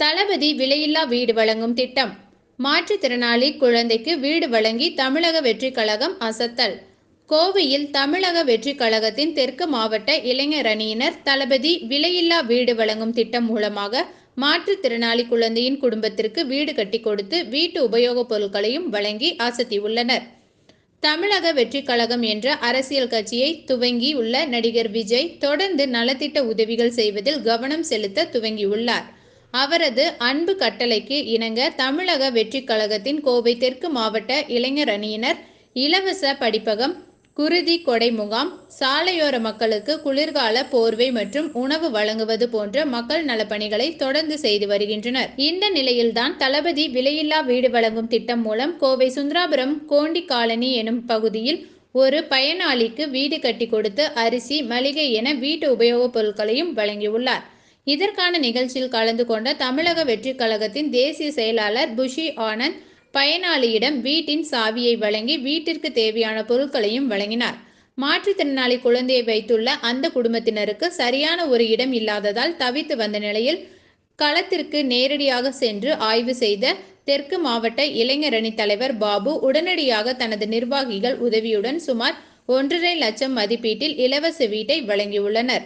தளபதி விலையில்லா வீடு வழங்கும் திட்டம். மாற்றுத்திறனாளி குழந்தைக்கு வீடு வழங்கி தமிழக வெற்றிக் கழகம் அசத்தல். கோவையில் தமிழக வெற்றிக் கழகத்தின் தெற்கு மாவட்ட இளைஞர் அணியினர் தளபதி விலையில்லா வீடு வழங்கும் திட்டம் மூலமாக மாற்றுத்திறனாளி குழந்தையின் குடும்பத்திற்கு வீடு கட்டிக் கொடுத்து வீட்டு உபயோகப் பொருட்களையும் வழங்கி அசத்தியுள்ளனர். தமிழக வெற்றிக் கழகம் என்ற அரசியல் கட்சியை துவங்கி உள்ள நடிகர் விஜய் தொடர்ந்து நலத்திட்ட உதவிகள் செய்வதில் கவனம் செலுத்த துவங்கியுள்ளார். அவரது அன்பு கட்டளைக்கு இணங்க தமிழக வெற்றிக் கழகத்தின் கோவை தெற்கு மாவட்ட இளைஞர் அணியினர் இலவச படிப்பகம், குருதி கொடை முகாம், சாலையோர மக்களுக்கு குளிர்கால போர்வை மற்றும் உணவு வழங்குவது போன்ற மக்கள் நலப்பணிகளை தொடர்ந்து செய்து வருகின்றனர். இந்த நிலையில்தான் தளபதி விலையில்லா வீடு வழங்கும் திட்டம் மூலம் கோவை சுந்தராபுரம் கோண்டி காலனி எனும் பகுதியில் ஒரு பயனாளிக்கு வீடு கட்டி கொடுத்து அரிசி, மளிகை என வீட்டு உபயோகப் பொருட்களையும் வழங்கியுள்ளார். இதற்கான நிகழ்ச்சியில் கலந்து கொண்ட தமிழக வெற்றிக் கழகத்தின் தேசிய செயலாளர் புஷி ஆனந்த் பயனாளியிடம் வீட்டின் சாவியை வழங்கி வீட்டிற்கு தேவையான பொருட்களையும் வழங்கினார். மாற்றுத்திறனாளி குழந்தையை வைத்துள்ள அந்த குடும்பத்தினருக்கு சரியான ஒரு இடம் இல்லாததால் தவித்து வந்த நிலையில் களத்திற்கு நேரடியாக சென்று ஆய்வு செய்த தெற்கு மாவட்ட இளைஞர் அணி தலைவர் பாபு உடனடியாக தனது நிர்வாகிகள் உதவியுடன் சுமார் 1,50,000 மதிப்பீட்டில் இலவச வீட்டை வழங்கியுள்ளனர்.